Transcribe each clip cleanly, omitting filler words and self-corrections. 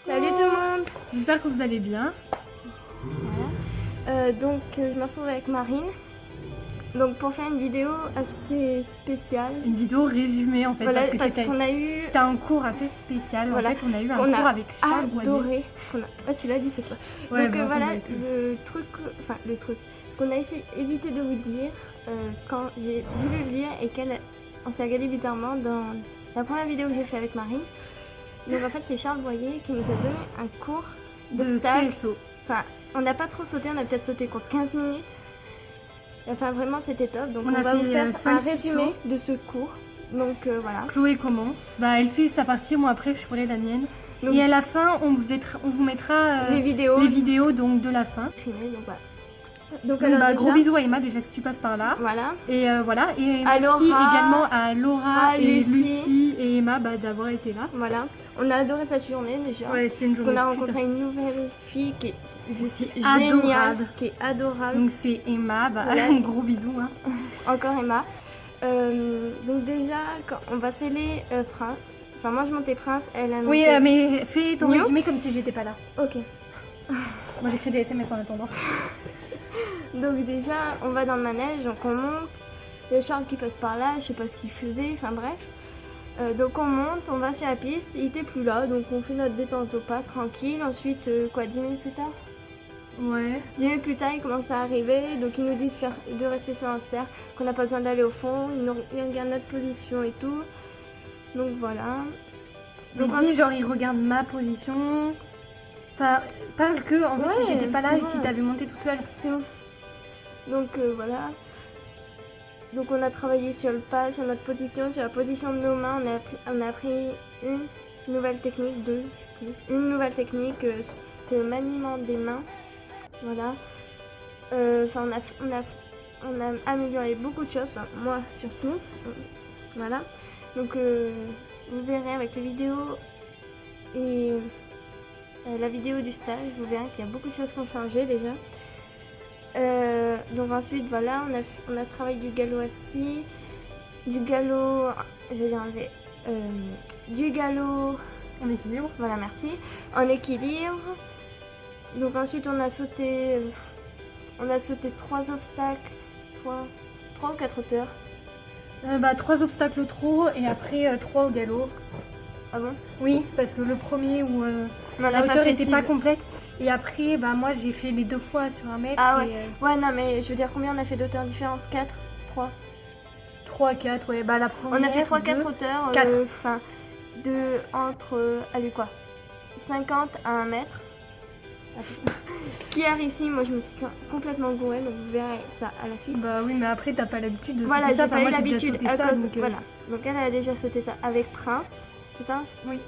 Salut tout le monde. J'espère que vous allez bien. Voilà. Donc je me retrouve avec Marine. Donc pour faire une vidéo assez spéciale. Une vidéo résumée en fait. Voilà, parce que qu'on a eu. C'était un cours assez spécial. Voilà. En fait, on a eu un cours avec Charles adoré. Ah, tu l'as dit, c'est toi. Ouais, donc bon, voilà, le truc. Ce qu'on a évité de vous dire quand j'ai voulu le dire et on s'est regardé bizarrement dans la première vidéo que j'ai fait avec Marine. Donc en fait c'est Charles Boyer qui nous a donné un cours de CSO. Enfin, on n'a pas trop sauté, on a peut-être sauté quoi 15 minutes. Enfin vraiment c'était top. Donc on va vous faire un résumé de ce cours. Donc voilà. Chloé commence. Bah elle fait sa partie, moi après je ferai la mienne. Donc, et à la fin on vous mettra les vidéos donc de la fin. Donc voilà. Donc déjà, gros bisous à Emma déjà si tu passes par là. Voilà. Et voilà. Et merci également à Laura et Lucie et Emma d'avoir été là. Voilà. On a adoré cette journée déjà. Ouais, c'était une journée. Parce qu'on a rencontré une nouvelle fille qui est géniale, qui est adorable. Donc c'est Emma, voilà. Un gros bisou. Hein. Encore Emma. Donc déjà, quand on va sceller Prince. Enfin moi je montais Prince, elle a monté... Oui, mais fais ton résumé comme si j'étais pas là. Ok. Moi j'écris des SMS en attendant. Donc déjà, on va dans le manège, donc on monte. Il y a Charles qui passe par là, je sais pas ce qu'il faisait, enfin bref. Donc on monte, on va sur la piste, il était plus là, donc on fait notre détente au pas, tranquille. Ensuite, 10 minutes plus tard? Ouais. 10 minutes plus tard, il commence à arriver, donc il nous dit de rester sur un cercle, qu'on n'a pas besoin d'aller au fond, il regarde notre position et tout. Donc voilà. Donc genre il regarde ma position. Enfin, parle que en fait si j'étais pas là et si t'avais monté toute seule. C'est bon. Donc voilà. Donc on a travaillé sur le pas, sur notre position, sur la position de nos mains. On a appris une nouvelle technique, une nouvelle technique, c'est le maniement des mains. Voilà. Enfin on a amélioré beaucoup de choses, enfin, moi surtout. Voilà. Donc vous verrez avec les vidéos et la vidéo du stage, vous verrez qu'il y a beaucoup de choses qui ont changé déjà. Donc ensuite voilà, on a travaillé du galop assis, du galop, je vais enlever, du galop en équilibre, voilà merci, en équilibre. Donc ensuite on a sauté 3 obstacles, 3 ou 4 hauteurs. 3 obstacles trop et après 3 au galop. Ah bon? Oui, parce que le premier où la hauteur n'était pas complète. Et après, moi j'ai fait les 2 fois sur 1 mètre. Ah ouais. Ouais, non, mais je veux dire, combien on a fait d'auteurs différentes? 4, 3? 3, 4, ouais. La première. On a fait 3-4 hauteurs. 4. Enfin, entre, allez quoi, 50 à 1 mètre. Ce qui arrive ici, moi je me suis complètement gourée, donc vous verrez ça à la suite. Bah oui, mais après t'as pas l'habitude de sauter ça. Voilà, j'ai pas eu l'habitude. Voilà. Donc elle a déjà sauté ça avec Prince, c'est ça? Oui.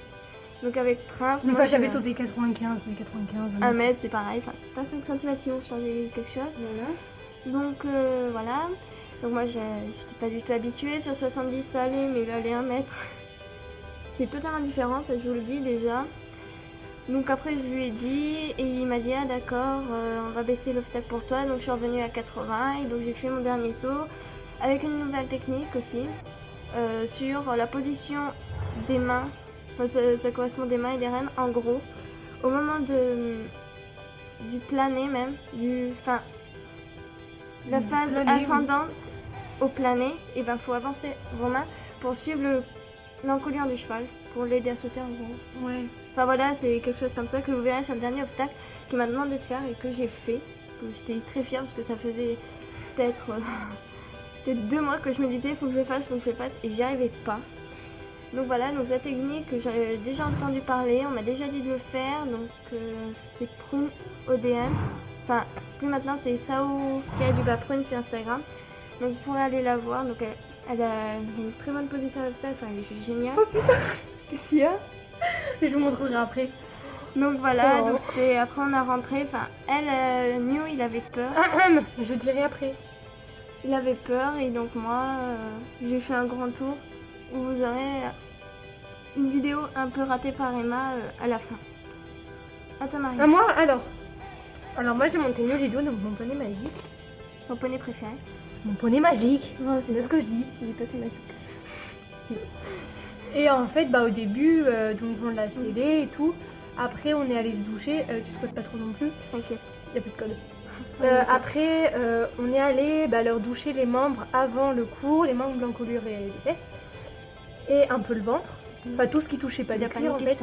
Donc avec Prince, moi j'avais sauté 95, mais 95. 1 mètre c'est pareil, enfin pas 5 cm qui vont changer quelque chose. Voilà. Donc voilà. Donc moi j'étais pas du tout habituée, sur 70 ça allait, mais là les 1 mètre c'est totalement différent, ça je vous le dis déjà. Donc après je lui ai dit et il m'a dit ah d'accord, on va baisser l'obstacle pour toi. Donc je suis revenue à 80 et donc j'ai fait mon dernier saut avec une nouvelle technique aussi sur la position des mains. Enfin, ça correspond des mains et des rênes en gros. Au moment du plané même, la phase ascendante au plané, et ben faut avancer vos mains pour suivre l'encolure du cheval, pour l'aider à sauter en gros. Ouais. Enfin voilà, c'est quelque chose comme ça que vous verrez sur le dernier obstacle qu'il m'a demandé de faire et que j'ai fait. J'étais très fière parce que ça faisait peut-être 2 mois que je me disais faut que je fasse et j'y arrivais pas. Donc voilà, donc la technique que j'avais déjà entendu parler, on m'a déjà dit de le faire, donc c'est Prune ODM. Enfin, plus maintenant c'est Sao qui a du bas Prune sur Instagram. Donc vous pourrez aller la voir, donc elle a une très bonne position à l'obstacle, enfin elle est géniale. Oh putain, qu'est-ce qu'il y a? Je vous montrerai après. Donc voilà, donc après on a rentré, enfin elle, Mew il avait peur. Je dirai après. Il avait peur et donc moi j'ai fait un grand tour où vous aurez une vidéo un peu ratée par Emma à la fin. À toi Marie. À moi alors moi j'ai monté Lilo, donc mon poney magique. Ton poney préféré? Mon poney magique, oh, c'est ce que je dis. Il est pas si magique. Si. Et en fait au début donc on l'a scellé et tout. Après, on est allé se doucher. Tu squattes pas trop non plus. T'inquiète. Il n'y a plus de code. Ouais, Après, on est allé leur doucher les membres avant le cours, les membres blancs colurés et les fesses. Et un peu le ventre. Enfin, tout ce qui touchait pas les cuirs en fait.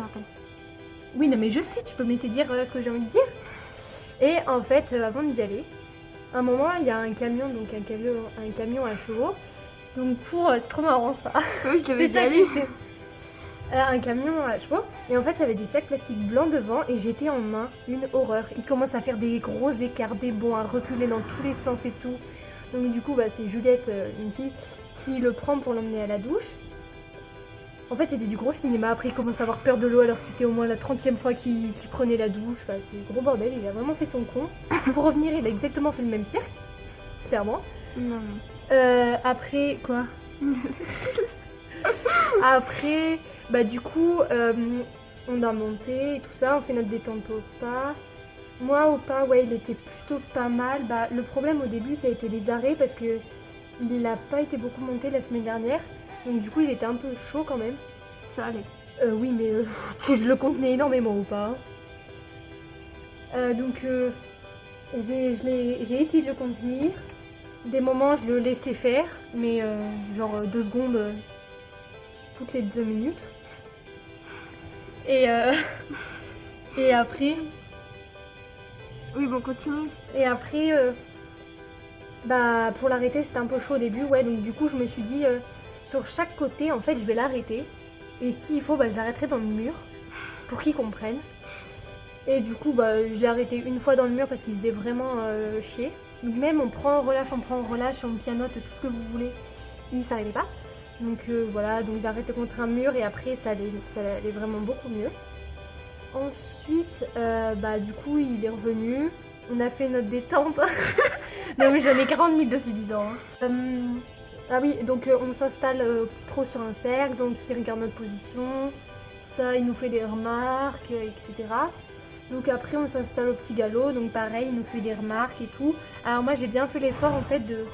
Oui, non, mais je sais, tu peux me laisser dire ce que j'ai envie de dire. Et en fait, avant d'y aller, à un moment, il y a un camion, donc un camion à chevaux. Donc c'est trop marrant ça. Oui, je l'avais C'est ça déjà lu. que j'ai. Un camion à chevaux. Et en fait, il y avait des sacs plastiques blancs devant et j'étais en main. Une horreur. Il commence à faire des gros écarts, des bonds, à reculer dans tous les sens et tout. Donc du coup, c'est Juliette, une fille, qui le prend pour l'emmener à la douche. En fait, c'était du gros cinéma. Après, il commence à avoir peur de l'eau alors que c'était au moins la 30e fois qu'il prenait la douche. Enfin, c'est gros bordel. Il a vraiment fait son con. Pour revenir, il a exactement fait le même cirque. Clairement. Non. Après, quoi Après, du coup, on a monté et tout ça. On fait notre détente au pas. Moi, au pas, ouais, il était plutôt pas mal. Le problème au début, ça a été les arrêts parce que il n'a pas été beaucoup monté la semaine dernière. Donc du coup il était un peu chaud quand même. Ça allait. Oui mais je le contenais énormément ou pas. Donc j'ai essayé de le contenir. Des moments je le laissais faire, mais genre 2 secondes toutes les 2 minutes. Et après. Oui bon continue. Et après pour l'arrêter c'était un peu chaud au début, ouais, donc du coup je me suis dit sur chaque côté, en fait, je vais l'arrêter. Et s'il faut, je l'arrêterai dans le mur pour qu'il comprenne. Et du coup, je l'ai arrêté une fois dans le mur parce qu'il faisait vraiment chier. Donc même on prend, on relâche, on pianote, tout ce que vous voulez. Il s'arrêtait pas. Donc voilà, donc j'ai arrêté contre un mur et après ça allait vraiment beaucoup mieux. Ensuite, du coup, il est revenu. On a fait notre détente. Non mais j'en ai 40 000 de ces 10 ans. Ah oui, donc on s'installe au petit trot sur un cercle, donc il regarde notre position, tout ça, il nous fait des remarques, etc. Donc après on s'installe au petit galop, donc pareil, il nous fait des remarques et tout. Alors moi j'ai bien fait l'effort en fait de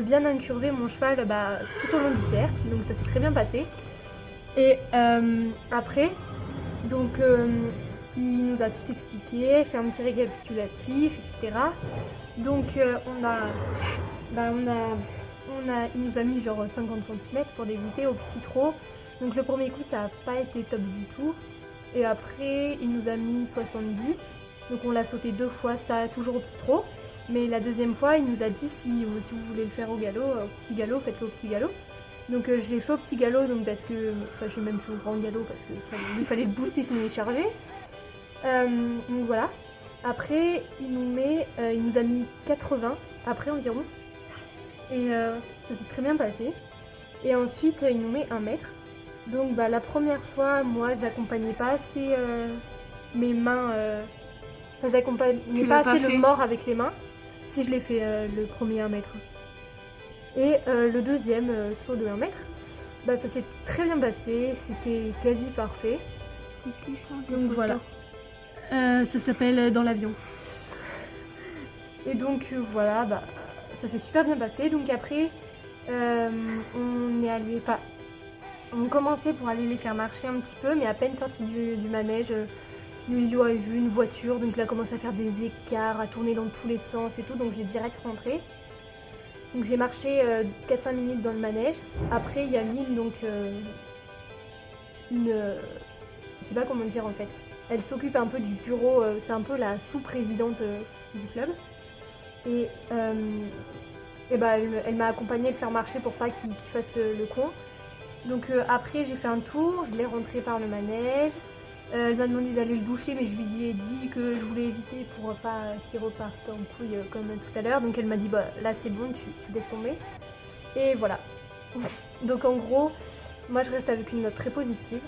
bien incurver mon cheval tout au long du cercle, donc ça s'est très bien passé. Et après, donc il nous a tout expliqué, fait un petit récapitulatif, etc. Donc il nous a mis genre 50 cm pour débuter au petit trot. Donc le premier coup ça n'a pas été top du tout. Et après il nous a mis 70. Donc on l'a sauté 2 fois, ça toujours au petit trot. Mais la deuxième fois il nous a dit si vous voulez le faire au petit galop, faites-le au petit galop. Donc j'ai fait au petit galop donc parce que. Enfin j'ai même fait au grand galop parce qu'il fallait le booster sinon il chargeait. Donc voilà. Après il nous a mis 80 après environ. Et ça s'est très bien passé. Et ensuite il nous met 1 mètre. Donc la première fois moi j'accompagnais pas assez mes mains. Enfin j'accompagnais pas assez le mort avec les mains. Si je l'ai fait le premier 1 mètre. Et le deuxième saut de 1 mètre. Ça s'est très bien passé. C'était quasi parfait. Donc voilà. Ça s'appelle Dans l'avion. Et donc voilà, ça s'est super bien passé. Donc après, on est allé, on commençait pour aller les faire marcher un petit peu, mais à peine sorti du manège, Lilo a vu une voiture, donc il a commencé à faire des écarts, à tourner dans tous les sens et tout, donc je l'ai direct rentré. Donc j'ai marché 4-5 minutes dans le manège. Après il y a Lynn, donc je sais pas comment dire en fait. Elle s'occupe un peu du bureau, c'est un peu la sous-présidente du club. Et elle m'a accompagnée à le faire marcher pour pas qu'il fasse le con. Donc après j'ai fait un tour, je l'ai rentré par le manège. Elle m'a demandé d'aller le doucher mais je lui ai dit que je voulais éviter pour pas qu'il reparte en couille comme tout à l'heure. Donc elle m'a dit là c'est bon, tu laisses tomber. Et voilà. Donc en gros, moi je reste avec une note très positive.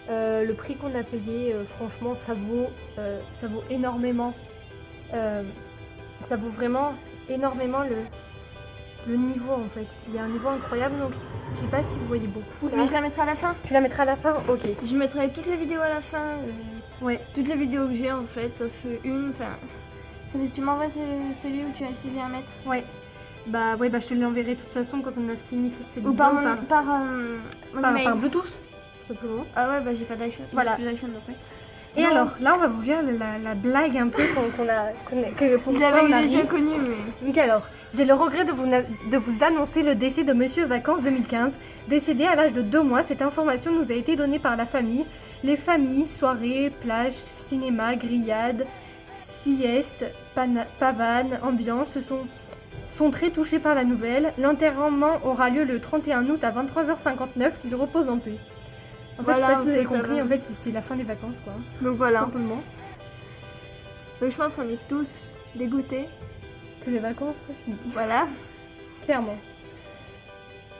Le prix qu'on a payé, franchement ça vaut énormément. Ça vaut vraiment énormément le niveau en fait. Il y a un niveau incroyable, donc je sais pas si vous voyez beaucoup là. Mais je la mettrai à la fin. Tu la mettras à la fin? Ok. Je mettrai toutes les vidéos à la fin. Ouais. Toutes les vidéos que j'ai en fait, sauf une. Tu m'envoies celui où tu as essayé à mettre. Ouais. Ouais, je te l'enverrai de toute façon quand on a fini cette vidéo. Ou par mon email. Par Bluetooth, tout simplement. Ah ouais, j'ai pas d'iPhone. Voilà. J'ai plus d'iPhone après. Et alors, là, on va vous lire la blague un peu que Vous l'avez déjà connu, mais... Donc alors, j'ai le regret de vous annoncer le décès de Monsieur Vacances 2015, décédé à l'âge de 2 mois. Cette information nous a été donnée par la famille. Les familles, soirées, plages, cinéma, grillades, sieste, pavane, ambiance sont très touchés par la nouvelle. L'enterrement aura lieu le 31 août à 23h59. Il repose en paix. En fait, Voilà, je sais pas si vous avez en fait, compris, en fait, c'est la fin des vacances, quoi. Donc voilà. Simplement. Donc je pense qu'on est tous dégoûtés. Que les vacances soient finies. Voilà. Clairement.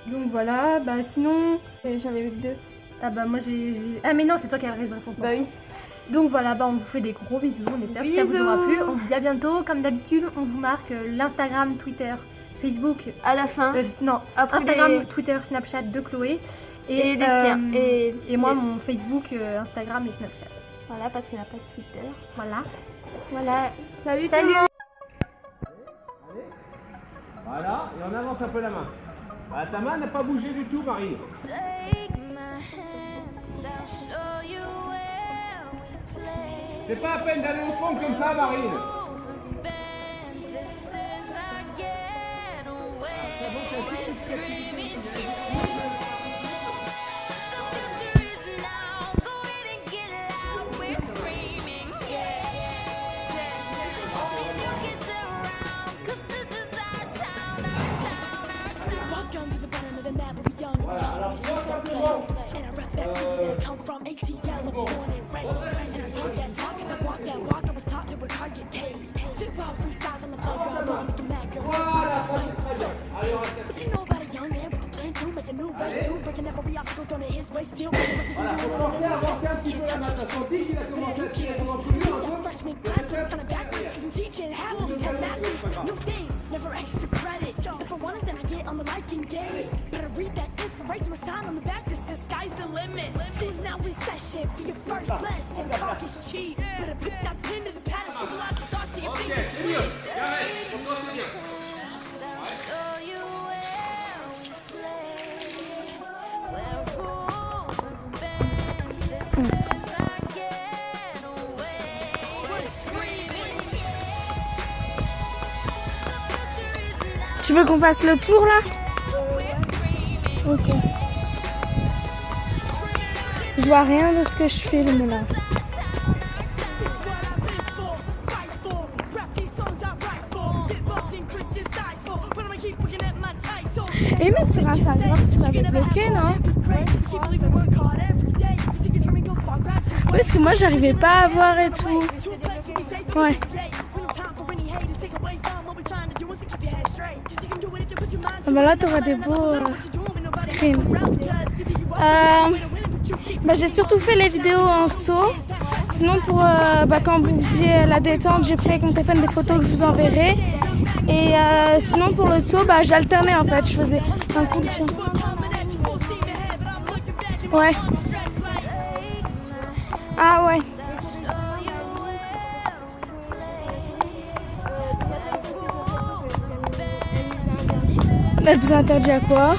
Donc voilà, bah sinon... J'en ai vu que 2. Ah bah moi j'ai... Ah mais non, c'est toi qui as le reste de la photo. Bah oui. Donc voilà, bah on vous fait des gros bisous, on espère que ça vous aura plu. On vous dit à bientôt, comme d'habitude, on vous marque l'Instagram, Twitter, Facebook. À la fin. Non, Après Instagram, Twitter, Snapchat de Chloé. Et des siens. Et moi, mon Facebook, Instagram et Snapchat. Voilà, parce qu'elle n'a pas de Twitter. Voilà. Voilà. Salut. Salut. Voilà, et on avance un peu la main. Ah, ta main n'a pas bougé du tout, Marie. C'est pas à peine d'aller au fond comme ça, Marine. And I rap that city that I come from, ATL, I was born and raised. And I talk that talk, cause I walk that walk, I was taught to work hard, get paid. Spit wild freestyles on the playground, don't make a mad girl. But you know about a young man with a plan to make a new way through, breaking every obstacle, thrown in his way, still making what to do, can't touch it. But it's new kids, that freshman class, so it's kinda backwards, cause I'm teaching half of these have masters. New thing, never extra credit. If I want it, then I get on the mic and get it. Better read that inspirational sign on the back that says sky's the limit. School's now in session for your first lesson. Talk is cheap. Better put that pin to the pad and scribble out your thoughts to your fingers, please. Tu veux qu'on fasse le tour là? Ok. Je vois rien de ce que je filme là. Et mais sur Instagram, tu m'avais bloqué, non? Oui, parce que moi j'arrivais pas à voir et tout. Ouais. Ah bah là t'auras des beaux screens. Bah, j'ai surtout fait les vidéos en saut. Sinon pour quand vous faisiez la détente, j'ai pris avec mon téléphone des photos que je vous enverrai. Et sinon pour le saut, bah, j'alternais en fait. Je faisais un coup de chien. Ouais. Ah ouais. Elle vous a interdit à quoi?